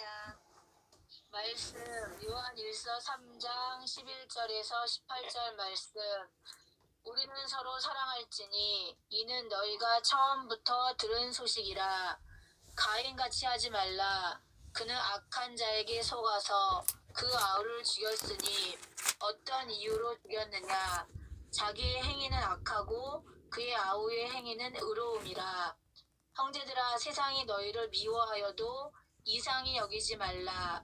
감사합니다. 말씀 요한일서 3장 11절에서 18절 말씀. 우리는 서로 사랑할지니 이는 너희가 처음부터 들은 소식이라. 가인같이 하지 말라. 그는 악한 자에게 속아서 그 아우를 죽였으니 어떤 이유로 죽였느냐. 자기의 행위는 악하고 그의 아우의 행위는 의로움이라. 형제들아, 세상이 너희를 미워하여도 이상히 여기지 말라.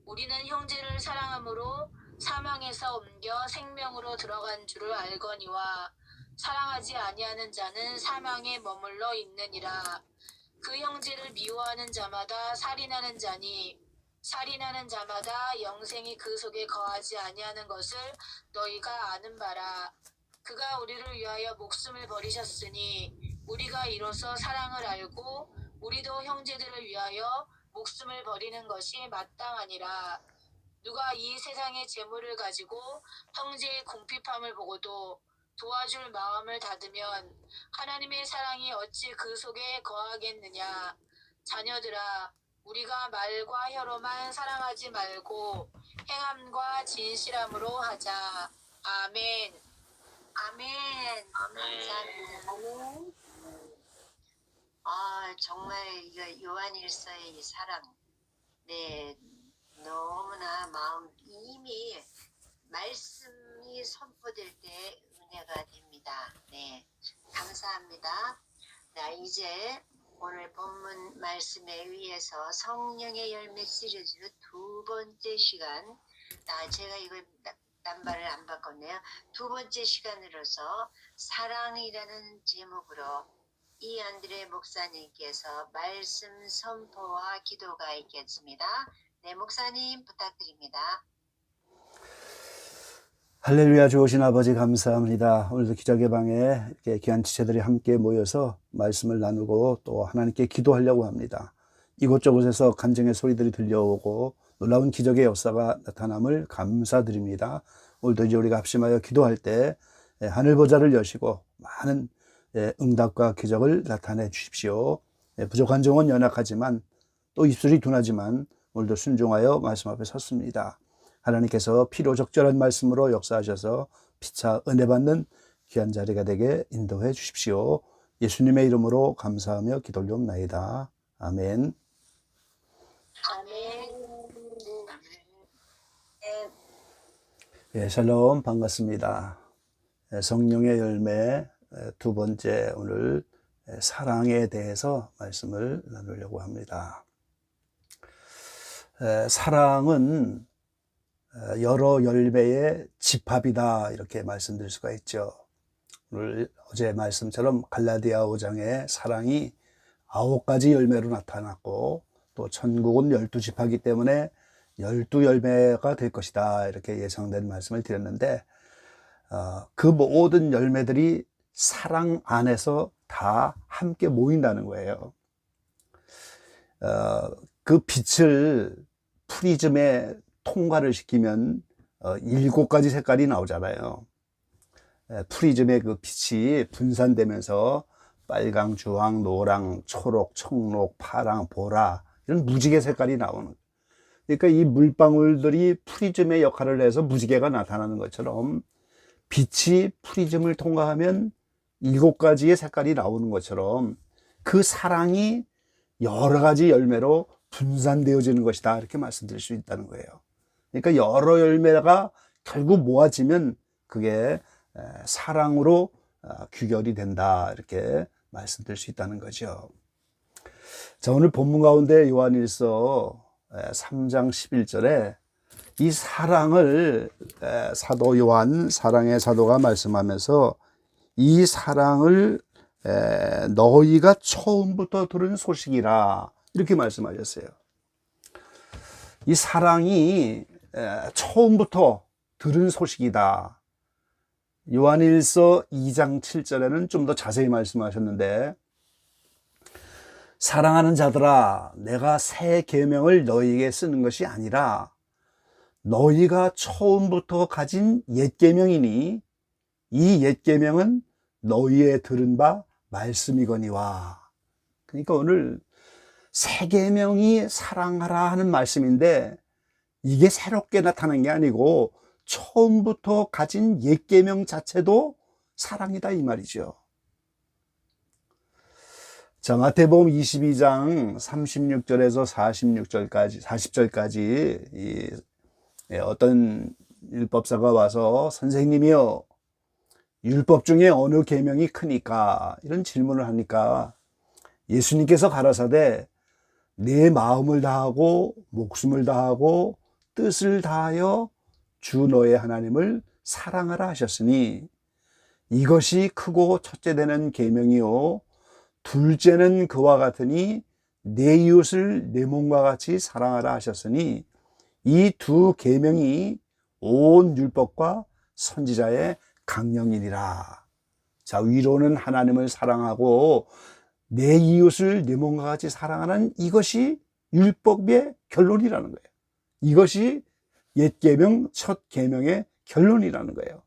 우리는 형제를 사랑함으로 사망에서 옮겨 생명으로 들어간 줄을 알거니와 사랑하지 아니하는 자는 사망에 머물러 있느니라. 그 형제를 미워하는 자마다 살인하는 자니 살인하는 자마다 영생이 그 속에 거하지 아니하는 것을 너희가 아는 바라. 그가 우리를 위하여 목숨을 버리셨으니 우리가 이로써 사랑을 알고 우리도 형제들을 위하여 목숨을 버리는 것이 마땅하니라. 누가 이 세상의 재물을 가지고 형제의 궁핍함을 보고도 도와줄 마음을 닫으면 하나님의 사랑이 어찌 그 속에 거하겠느냐. 자녀들아, 우리가 말과 혀로만 사랑하지 말고 행함과 진실함으로 하자. 아멘. 아멘. 감사합니다. 정말 이거 요한일서의 이 사랑, 네, 너무나 마음 이미 말씀이 선포될 때 은혜가 됩니다. 네, 감사합니다. 자, 이제 오늘 본문 말씀에 의해서 성령의 열매 시리즈 두 번째 시간, 제가 이걸 남발을 안 바꿨네요. 두 번째 시간으로서 사랑이라는 제목으로 이안드레 목사님께서 말씀 선포와 기도가 있겠습니다. 네, 목사님 부탁드립니다. 할렐루야. 좋으신 아버지 감사합니다. 오늘도 기적의 방에 이렇게 귀한 지체들이 함께 모여서 말씀을 나누고 또 하나님께 기도하려고 합니다. 이곳저곳에서 간증의 소리들이 들려오고 놀라운 기적의 역사가 나타남을 감사드립니다. 오늘도 이제 우리가 합심하여 기도할 때 하늘 보좌를 여시고 많은 응답과 기적을 나타내 주십시오. 부족한 종은 연약하지만 또 입술이 둔하지만 오늘도 순종하여 말씀 앞에 섰습니다. 하나님께서 필요적절한 말씀으로 역사하셔서 피차 은혜 받는 귀한 자리가 되게 인도해 주십시오. 예수님의 이름으로 감사하며 기도 올리옵나이다. 아멘. 예, 샬롬, 반갑습니다. 성령의 열매 두 번째, 오늘 사랑에 대해서 말씀을 나누려고 합니다. 사랑은 여러 열매의 집합이다, 이렇게 말씀드릴 수가 있죠. 오늘 어제 말씀처럼 갈라디아 5장에 사랑이 9가지 열매로 나타났고 또 천국은 12지파이기 때문에 12열매가 될 것이다, 이렇게 예상된 말씀을 드렸는데 그 모든 열매들이 사랑 안에서 다 함께 모인다는 거예요. 그 빛을 프리즘에 통과를 시키면 7가지 색깔이 나오잖아요. 프리즘의 그 빛이 분산되면서 빨강, 주황, 노랑, 초록, 청록, 파랑, 보라, 이런 무지개 색깔이 나오는 거예요. 그러니까 이 물방울들이 프리즘의 역할을 해서 무지개가 나타나는 것처럼 빛이 프리즘을 통과하면 7가지의 색깔이 나오는 것처럼 그 사랑이 여러 가지 열매로 분산되어지는 것이다, 이렇게 말씀드릴 수 있다는 거예요. 그러니까 여러 열매가 결국 모아지면 그게 사랑으로 귀결이 된다, 이렇게 말씀드릴 수 있다는 거죠. 자, 오늘 본문 가운데 요한일서 3장 11절에 이 사랑을 사도 요한, 사랑의 사도가 말씀하면서 이 사랑을 너희가 처음부터 들은 소식이라, 이렇게 말씀하셨어요. 이 사랑이 처음부터 들은 소식이다. 요한일서 2장 7절에는 좀 더 자세히 말씀하셨는데, 사랑하는 자들아, 내가 새 계명을 너희에게 쓰는 것이 아니라 너희가 처음부터 가진 옛 계명이니 이 옛 계명은 너희의 들은 바 말씀이거니와. 그러니까 오늘 새 계명이 사랑하라 하는 말씀인데 이게 새롭게 나타난 게 아니고 처음부터 가진 옛 계명 자체도 사랑이다 이 말이죠. 자, 마태복음 22장 36절에서 40절까지 어떤 율법사가 와서 선생님이요, 율법 중에 어느 계명이 크니까? 이런 질문을 하니까 예수님께서 가라사대 내 마음을 다하고 목숨을 다하고 뜻을 다하여 주 너의 하나님을 사랑하라 하셨으니 이것이 크고 첫째 되는 계명이요 둘째는 그와 같으니 내 이웃을 내 몸과 같이 사랑하라 하셨으니 이 두 계명이 온 율법과 선지자의 강령이니라. 자, 위로는 하나님을 사랑하고 내 이웃을 내 몸과 같이 사랑하는 이것이 율법의 결론이라는 거예요. 이것이 옛 계명, 첫 계명의 결론이라는 거예요.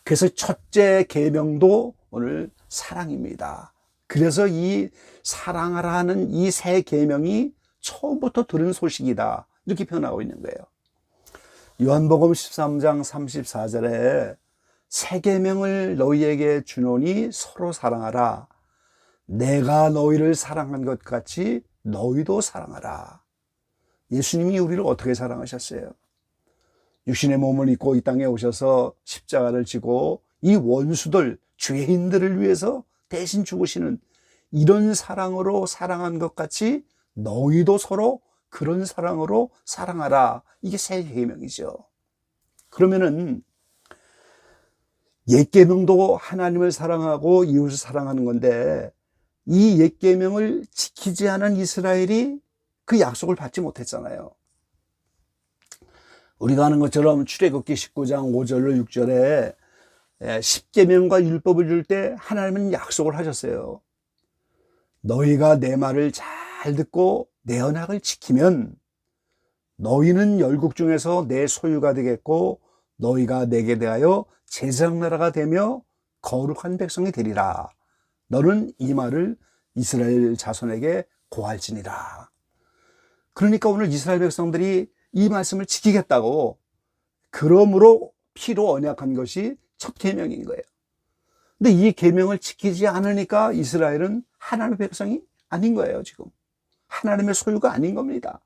그래서 첫째 계명도 오늘 사랑입니다. 그래서 이 사랑하라 하는 이 새 계명이 처음부터 들은 소식이다. 이렇게 표현하고 있는 거예요. 요한복음 13장 34절에 새 계명을 너희에게 주노니 서로 사랑하라. 내가 너희를 사랑한 것 같이 너희도 사랑하라. 예수님이 우리를 어떻게 사랑하셨어요? 육신의 몸을 입고 이 땅에 오셔서 십자가를 지고 이 원수들, 죄인들을 위해서 대신 죽으시는 이런 사랑으로 사랑한 것 같이 너희도 서로 그런 사랑으로 사랑하라. 이게 새 계명이죠. 그러면은 옛 계명도 하나님을 사랑하고 이웃을 사랑하는 건데 이 옛 계명을 지키지 않은 이스라엘이 그 약속을 받지 못했잖아요. 우리가 아는 것처럼 출애굽기 19장 5절로 6절에 십계명과 율법을 줄 때 하나님은 약속을 하셨어요. 너희가 내 말을 잘 듣고 내 언약을 지키면 너희는 열국 중에서 내 소유가 되겠고 너희가 내게 대하여 제사장 나라가 되며 거룩한 백성이 되리라. 너는 이 말을 이스라엘 자손에게 고할지니라. 그러니까 오늘 이스라엘 백성들이 이 말씀을 지키겠다고 그러므로 피로 언약한 것이 첫 계명인 거예요. 근데 이 계명을 지키지 않으니까 이스라엘은 하나님의 백성이 아닌 거예요. 지금 하나님의 소유가 아닌 겁니다.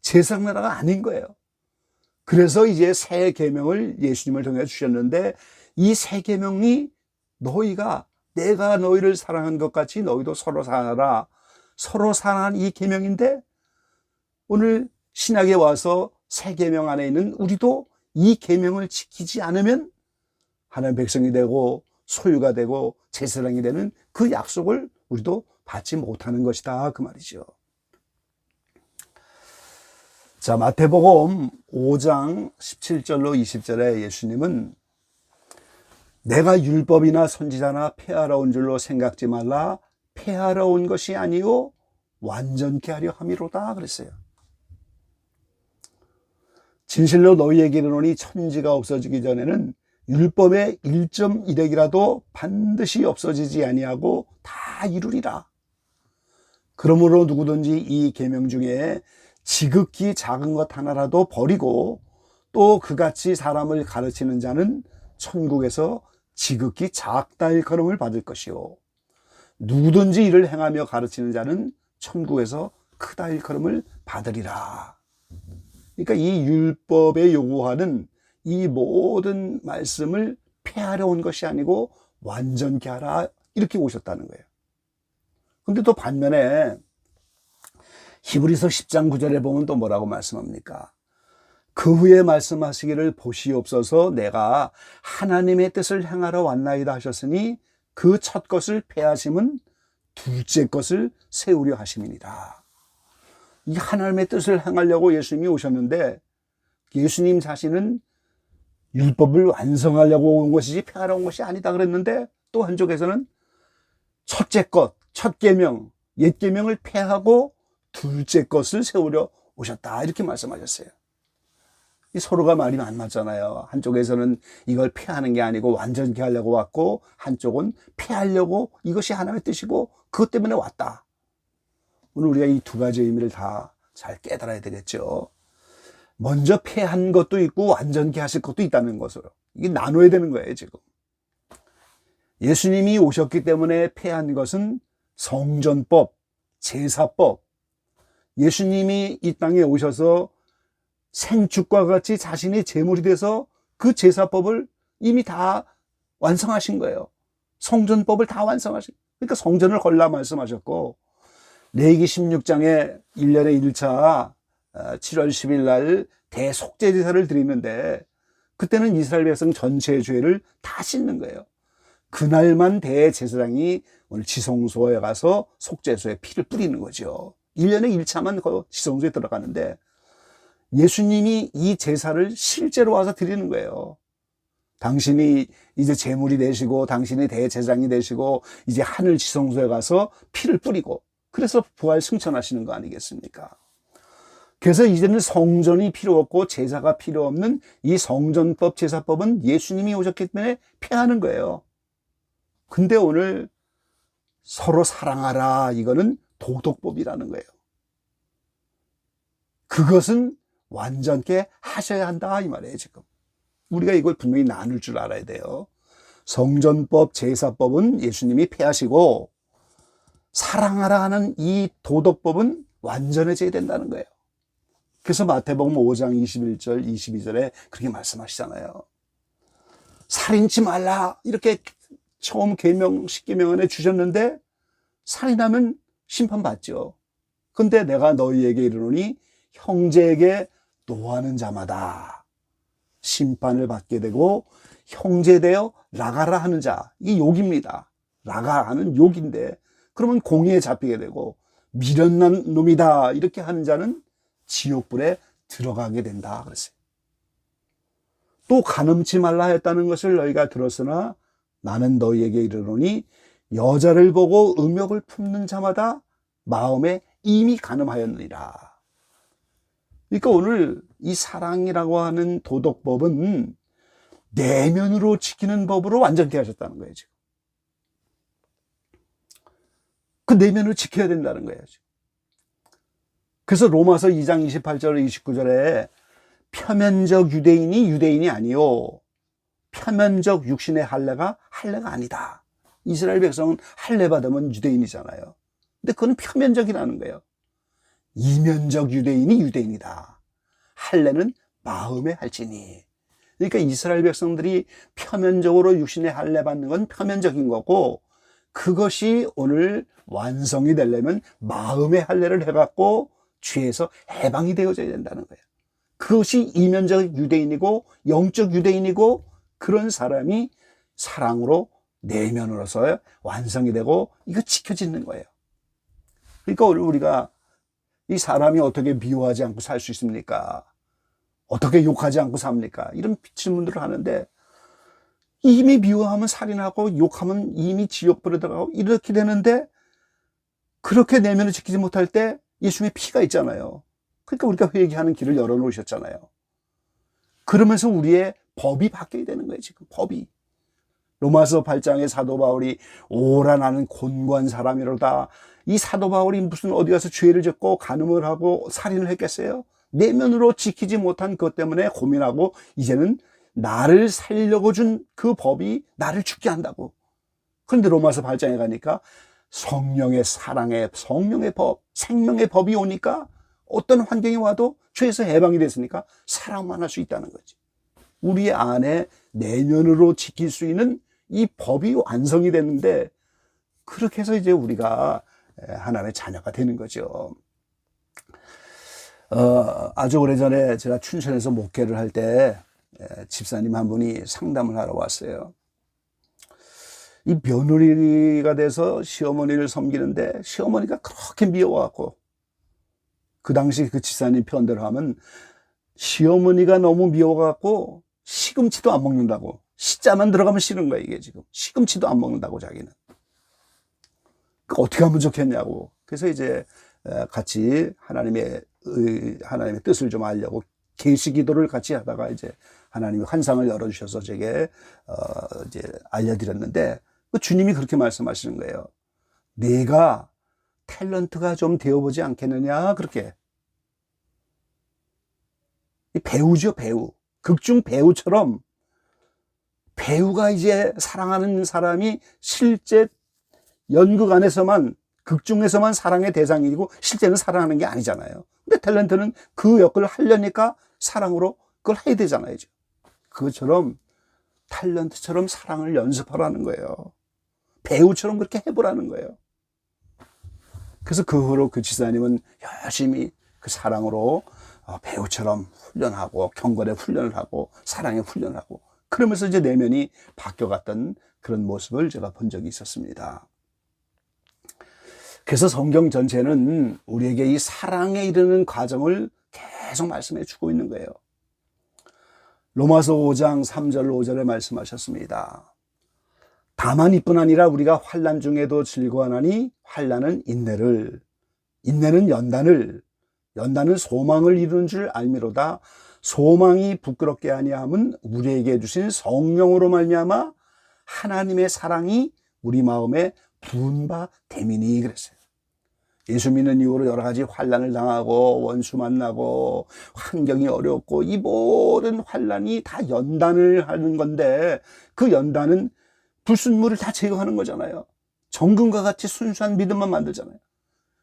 제사장 나라가 아닌 거예요. 그래서 이제 새 계명을 예수님을 통해 주셨는데 이 새 계명이 너희가 내가 너희를 사랑한 것 같이 너희도 서로 사랑하라. 서로 사랑한 이 계명인데 오늘 신약에 와서 새 계명 안에 있는 우리도 이 계명을 지키지 않으면 하나님의 백성이 되고 소유가 되고 제사장이 되는 그 약속을 우리도 받지 못하는 것이다 그 말이죠. 자, 마태복음 5장 17절로 20절에 예수님은 내가 율법이나 선지자나 폐하러 온 줄로 생각지 말라. 폐하러 온 것이 아니요 완전케 하려 함이로다 그랬어요. 진실로 너희에게 이르노니 천지가 없어지기 전에는 율법의 1.1획이라도 반드시 없어지지 아니하고 다 이루리라. 그러므로 누구든지 이 계명 중에 지극히 작은 것 하나라도 버리고 또 그같이 사람을 가르치는 자는 천국에서 지극히 작다 일컬음을 받을 것이요 누구든지 이를 행하며 가르치는 자는 천국에서 크다 일컬음을 받으리라. 그러니까 이 율법에 요구하는 이 모든 말씀을 폐하려 온 것이 아니고 완전케 하라 이렇게 오셨다는 거예요. 근데 또 반면에 히브리서 10장 9절에 보면 또 뭐라고 말씀합니까? 그 후에 말씀하시기를 보시옵소서 내가 하나님의 뜻을 행하러 왔나이다 하셨으니 그 첫 것을 폐하심은 둘째 것을 세우려 하심이니라. 이 하나님의 뜻을 행하려고 예수님이 오셨는데 예수님 자신은 율법을 완성하려고 온 것이지 폐하러 온 것이 아니다 그랬는데 또 한쪽에서는 첫째 것, 첫 계명, 옛 계명을 폐하고 둘째 것을 세우려 오셨다 이렇게 말씀하셨어요. 이 서로가 말이 안 맞잖아요. 한쪽에서는 이걸 폐하는 게 아니고 완전케 하려고 왔고 한쪽은 폐하려고 이것이 하나님의 뜻이고 그것 때문에 왔다. 오늘 우리가 이 두 가지 의미를 다 잘 깨달아야 되겠죠. 먼저 패한 것도 있고 완전케 하실 것도 있다는 것으로 이게 나눠야 되는 거예요. 지금 예수님이 오셨기 때문에 패한 것은 성전법, 제사법. 예수님이 이 땅에 오셔서 생축과 같이 자신이 제물이 돼서 그 제사법을 이미 다 완성하신 거예요. 성전법을 다 완성하신. 그러니까 성전을 걸라 말씀하셨고, 레위기 16장에 1년에 1차 7월 10일 날 대속죄 제사를 드리는데, 그때는 이스라엘 백성 전체의 죄를 다 씻는 거예요. 그날만 대제사장이 오늘 지성소에 가서 속죄소에 피를 뿌리는 거죠. 1년에 1차만 그 지성소에 들어가는데, 예수님이 이 제사를 실제로 와서 드리는 거예요. 당신이 이제 제물이 되시고, 당신이 대제사장이 되시고, 이제 하늘 지성소에 가서 피를 뿌리고, 그래서 부활 승천하시는 거 아니겠습니까? 그래서 이제는 성전이 필요 없고 제사가 필요 없는 이 성전법, 제사법은 예수님이 오셨기 때문에 폐하는 거예요. 근데 오늘 서로 사랑하라, 이거는 도덕법이라는 거예요. 그것은 완전케 하셔야 한다, 이 말이에요. 지금 우리가 이걸 분명히 나눌 줄 알아야 돼요. 성전법, 제사법은 예수님이 폐하시고, 사랑하라 하는 이 도덕법은 완전해져야 된다는 거예요. 그래서 마태복음 5장 21절, 22절에 그렇게 말씀하시잖아요. 살인치 말라, 이렇게 처음 계명, 10계명 안에 주셨는데, 살인하면 심판받죠. 근데 내가 너희에게 이르노니 형제에게 노하는 자마다 심판을 받게 되고, 형제되어 나가라 하는 자, 이게 욕입니다. 나가 하는 욕인데, 그러면 공의에 잡히게 되고, 미련난 놈이다 이렇게 하는 자는 지옥불에 들어가게 된다 그랬어요. 또 간음치 말라 했다는 것을 너희가 들었으나 나는 너희에게 이르노니 여자를 보고 음욕을 품는 자마다 마음에 이미 간음하였느니라. 그러니까 오늘 이 사랑이라고 하는 도덕법은 내면으로 지키는 법으로 완전케 하셨다는 거예요. 지금 그 내면을 지켜야 된다는 거예요. 그래서 로마서 2장 28절 29절에 표면적 유대인이 유대인이 아니요 표면적 육신의 할례가 할례가 아니다. 이스라엘 백성은 할례 받으면 유대인이잖아요. 근데 그건 표면적이라는 거예요. 이면적 유대인이 유대인이다. 할례는 마음에 할지니. 그러니까 이스라엘 백성들이 표면적으로 육신의 할례 받는 건 표면적인 거고, 그것이 오늘 완성이 되려면 마음의 할례를 해갖고 죄에서 해방이 되어져야 된다는 거예요. 그것이 이면적 유대인이고 영적 유대인이고, 그런 사람이 사랑으로 내면으로서 완성이 되고 이거 지켜지는 거예요. 그러니까 오늘 우리가 이 사람이 어떻게 미워하지 않고 살 수 있습니까? 어떻게 욕하지 않고 삽니까? 이런 질문들을 하는데, 이미 미워하면 살인하고 욕하면 이미 지옥불에 들어가고 이렇게 되는데, 그렇게 내면을 지키지 못할 때 예수님의 피가 있잖아요. 그러니까 우리가 회개하는 길을 열어놓으셨잖아요. 그러면서 우리의 법이 바뀌어야 되는 거예요. 지금 법이. 로마서 8장에 사도 바울이 오라 나는 곤고한 사람이로다. 이 사도 바울이 무슨 어디 가서 죄를 짓고 간음을 하고 살인을 했겠어요? 내면으로 지키지 못한 것 때문에 고민하고, 이제는 나를 살려고 준 그 법이 나를 죽게 한다고. 그런데 로마서 8장에 가니까 성령의 사랑의, 성령의 법, 생명의 법이 오니까 어떤 환경이 와도 죄에서 해방이 됐으니까 사랑만 할 수 있다는 거지. 우리 안에 내면으로 지킬 수 있는 이 법이 완성이 됐는데, 그렇게 해서 이제 우리가 하나님의 자녀가 되는 거죠. 아주 오래전에 제가 춘천에서 목회를 할 때 집사님 한 분이 상담을 하러 왔어요. 이 며느리가 돼서 시어머니를 섬기는데 시어머니가 그렇게 미워갖고, 그 당시 그 집사님 편대로 하면 시어머니가 너무 미워갖고 시금치도 안 먹는다고. 시자만 들어가면 싫은 거야, 이게 지금. 시금치도 안 먹는다고, 자기는. 어떻게 하면 좋겠냐고. 그래서 이제 같이 하나님의 뜻을 좀 알려고 계시 기도를 같이 하다가 이제 하나님이 환상을 열어주셔서 제게 이제 알려드렸는데, 그 주님이 그렇게 말씀하시는 거예요. 내가 탤런트가 좀 되어보지 않겠느냐, 그렇게. 이 배우죠, 배우. 극중 배우처럼 배우가 이제 사랑하는 사람이 실제 연극 안에서만, 극중에서만 사랑의 대상이고 실제는 사랑하는 게 아니잖아요. 근데 탤런트는 그 역을 하려니까 사랑으로 그걸 해야 되잖아요. 그것처럼 탤런트처럼 사랑을 연습하라는 거예요. 배우처럼 그렇게 해보라는 거예요. 그래서 그 후로 그 지사님은 열심히 그 사랑으로 배우처럼 훈련하고 경건의 훈련을 하고 사랑의 훈련을 하고 그러면서 이제 내면이 바뀌어갔던 그런 모습을 제가 본 적이 있었습니다. 그래서 성경 전체는 우리에게 이 사랑에 이르는 과정을 계속 말씀해 주고 있는 거예요. 로마서 5장 3절 5절에 말씀하셨습니다. 다만 이뿐 아니라 우리가 환난 중에도 즐거워하나니 환난은 인내를, 인내는 연단을, 연단은 소망을 이루는 줄 알미로다. 소망이 부끄럽게 아니함은 우리에게 주신 성령으로 말미암아 하나님의 사랑이 우리 마음에 부은 바 됨이니 그랬어요. 예수 믿는 이후로 여러 가지 환난을 당하고 원수 만나고 환경이 어렵고 이 모든 환난이 다 연단을 하는 건데 그 연단은 불순물을 다 제거하는 거잖아요. 정금과 같이 순수한 믿음만 만들잖아요.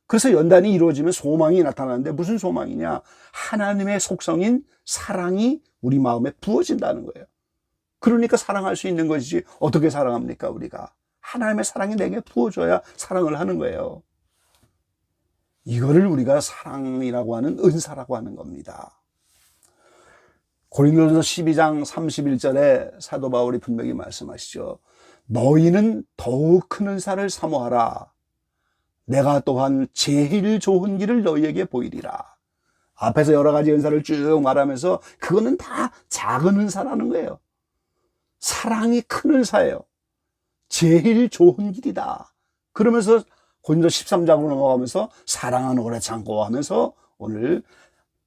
그래서 연단이 이루어지면 소망이 나타나는데 무슨 소망이냐? 하나님의 속성인 사랑이 우리 마음에 부어진다는 거예요. 그러니까 사랑할 수 있는 것이지 어떻게 사랑합니까 우리가? 하나님의 사랑이 내게 부어줘야 사랑을 하는 거예요. 이거를 우리가 사랑이라고 하는 은사라고 하는 겁니다. 고린도전서 12장 31절에 사도 바울이 분명히 말씀하시죠. 너희는 더욱 큰 은사를 사모하라. 내가 또한 제일 좋은 길을 너희에게 보이리라. 앞에서 여러 가지 은사를 쭉 말하면서 그거는 다 작은 은사라는 거예요. 사랑이 큰 은사예요. 제일 좋은 길이다. 그러면서 고린도 13장으로 넘어가면서 사랑은 오래 참고 하면서 오늘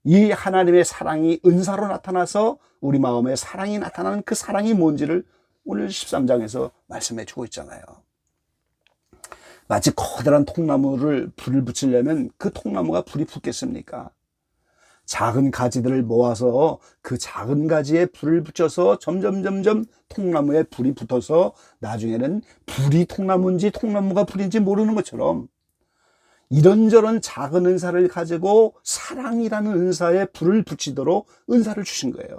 이 하나님의 사랑이 은사로 나타나서 우리 마음에 사랑이 나타나는 그 사랑이 뭔지를 오늘 13장에서 말씀해 주고 있잖아요. 마치 커다란 통나무를 불을 붙이려면 그 통나무가 불이 붙겠습니까? 작은 가지들을 모아서 그 작은 가지에 불을 붙여서 점점 통나무에 불이 붙어서 나중에는 불이 통나무인지 통나무가 불인지 모르는 것처럼 이런저런 작은 은사를 가지고 사랑이라는 은사에 불을 붙이도록 은사를 주신 거예요.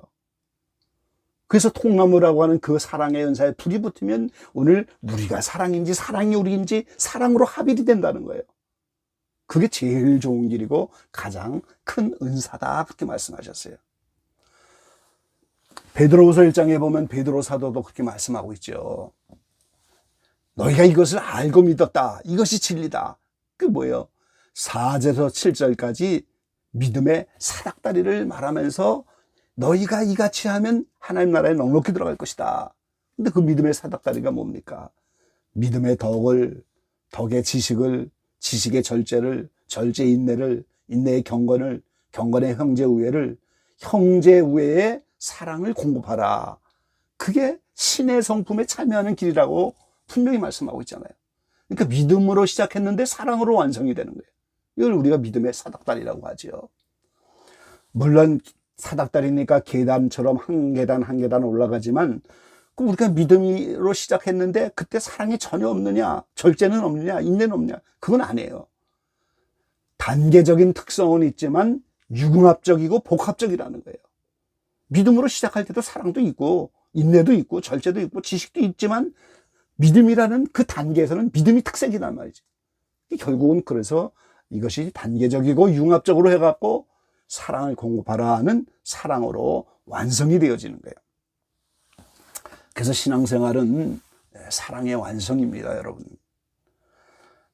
그래서 통나무라고 하는 그 사랑의 은사에 불이 붙으면 오늘 우리가 사랑인지 사랑이 우리인지 사랑으로 합일이 된다는 거예요. 그게 제일 좋은 길이고 가장 큰 은사다 그렇게 말씀하셨어요. 베드로후서 1장에 보면 베드로 사도도 그렇게 말씀하고 있죠. 너희가 이것을 알고 믿었다. 이것이 진리다. 그게 뭐예요? 4절에서 7절까지 믿음의 사닥다리를 말하면서 너희가 이같이 하면 하나님 나라에 넉넉히 들어갈 것이다. 근데 그 믿음의 사닥다리가 뭡니까? 믿음의 덕을, 덕의 지식을, 지식의 절제를, 절제 인내를, 인내의 경건을, 경건의 형제 우애를, 형제 우애의 사랑을 공급하라. 그게 신의 성품에 참여하는 길이라고 분명히 말씀하고 있잖아요. 그러니까 믿음으로 시작했는데 사랑으로 완성이 되는 거예요. 이걸 우리가 믿음의 사닥다리라고 하죠. 물론 사닥다리니까 계단처럼 한 계단 한 계단 올라가지만 우리가 믿음으로 시작했는데 그때 사랑이 전혀 없느냐, 절제는 없느냐, 인내는 없느냐, 그건 아니에요. 단계적인 특성은 있지만 융합적이고 복합적이라는 거예요. 믿음으로 시작할 때도 사랑도 있고 인내도 있고 절제도 있고 지식도 있지만 믿음이라는 그 단계에서는 믿음이 특색이란 말이죠. 결국은 그래서 이것이 단계적이고 융합적으로 해갖고 사랑을 공급하라 하는 사랑으로 완성이 되어지는 거예요. 그래서 신앙생활은 사랑의 완성입니다, 여러분.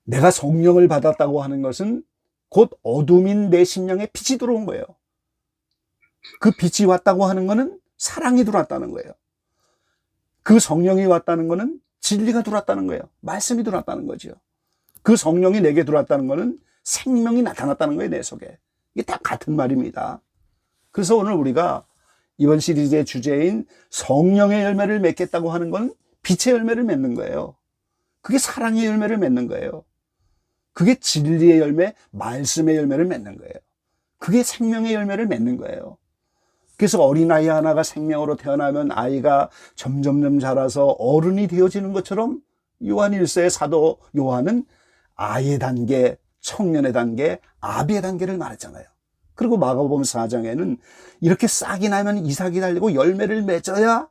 내가 성령을 받았다고 하는 것은 곧 어둠인 내 심령에 빛이 들어온 거예요. 그 빛이 왔다고 하는 것은 사랑이 들어왔다는 거예요. 그 성령이 왔다는 것은 진리가 들어왔다는 거예요. 말씀이 들어왔다는 거죠. 그 성령이 내게 들어왔다는 것은 생명이 나타났다는 거예요, 내 속에. 이게 다 같은 말입니다. 그래서 오늘 우리가 이번 시리즈의 주제인 성령의 열매를 맺겠다고 하는 건 빛의 열매를 맺는 거예요. 그게 사랑의 열매를 맺는 거예요. 그게 진리의 열매, 말씀의 열매를 맺는 거예요. 그게 생명의 열매를 맺는 거예요. 그래서 어린아이 하나가 생명으로 태어나면 아이가 점점점 자라서 어른이 되어지는 것처럼 요한 1서의 사도 요한은 아이의 단계, 청년의 단계, 아비의 단계를 말했잖아요. 그리고 마가복음 4장에는 이렇게 싹이 나면 이삭이 달리고 열매를 맺어야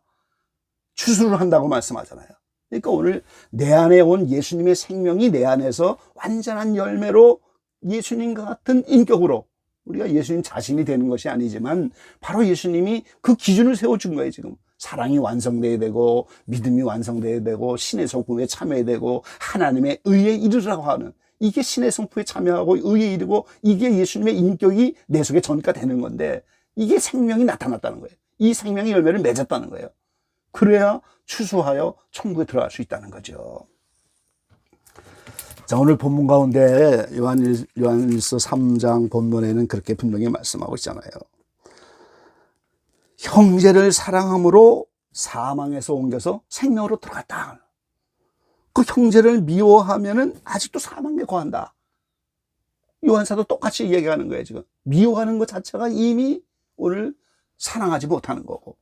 추수를 한다고 말씀하잖아요. 그러니까 오늘 내 안에 온 예수님의 생명이 내 안에서 완전한 열매로 예수님과 같은 인격으로 우리가 예수님 자신이 되는 것이 아니지만 바로 예수님이 그 기준을 세워준 거예요. 지금 사랑이 완성돼야 되고 믿음이 완성돼야 되고 신의 성품에 참여해야 되고 하나님의 의에 이르라고 하는, 이게 신의 성품에 참여하고 의에 이르고 이게 예수님의 인격이 내 속에 전가되는 건데, 이게 생명이 나타났다는 거예요. 이 생명의 열매를 맺었다는 거예요. 그래야 추수하여 천국에 들어갈 수 있다는 거죠. 자, 오늘 본문 가운데 요한일서 3장 본문에는 그렇게 분명히 말씀하고 있잖아요. 형제를 사랑함으로 사망에서 옮겨서 생명으로 들어갔다. 그 형제를 미워하면은 아직도 사망에 거한다. 요한사도 똑같이 얘기하는 거예요. 지금 미워하는 것 자체가 이미 오늘 사랑하지 못하는 거고,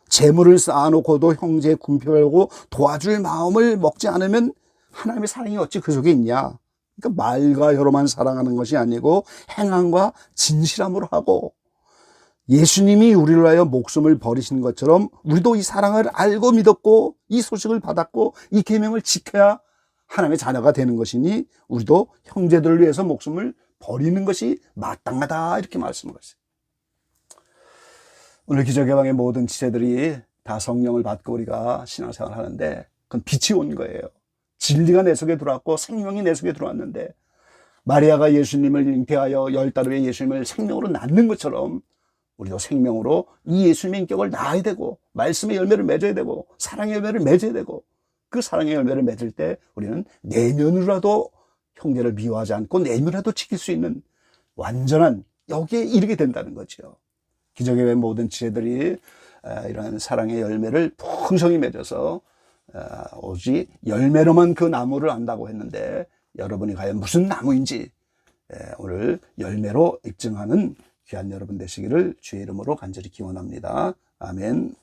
재물을 쌓아놓고도 형제의 궁핍하고 도와줄 마음을 먹지 않으면 하나님의 사랑이 어찌 그 속에 있냐. 그러니까 말과 혀로만 사랑하는 것이 아니고 행함과 진실함으로 하고, 예수님이 우리를 위하여 목숨을 버리신 것처럼 우리도 이 사랑을 알고 믿었고 이 소식을 받았고 이 계명을 지켜야 하나님의 자녀가 되는 것이니 우리도 형제들을 위해서 목숨을 버리는 것이 마땅하다, 이렇게 말씀을 했어요. 오늘 기적예방의 모든 지체들이 다 성령을 받고 우리가 신앙생활을 하는데 그건 빛이 온 거예요. 진리가 내 속에 들어왔고 생명이 내 속에 들어왔는데, 마리아가 예수님을 잉태하여 10달 후에 예수님을 생명으로 낳는 것처럼 우리도 생명으로 이 예수님의 인격을 낳아야 되고 말씀의 열매를 맺어야 되고 사랑의 열매를 맺어야 되고, 그 사랑의 열매를 맺을 때 우리는 내면으로라도 형제를 미워하지 않고 내면으로라도 지킬 수 있는 완전한 여기에 이르게 된다는 거죠. 기적의 모든 지혜들이 이러한 사랑의 열매를 풍성히 맺어서 오직 열매로만 그 나무를 안다고 했는데, 여러분이 과연 무슨 나무인지 오늘 열매로 입증하는 귀한 여러분 되시기를 주의 이름으로 간절히 기원합니다. 아멘.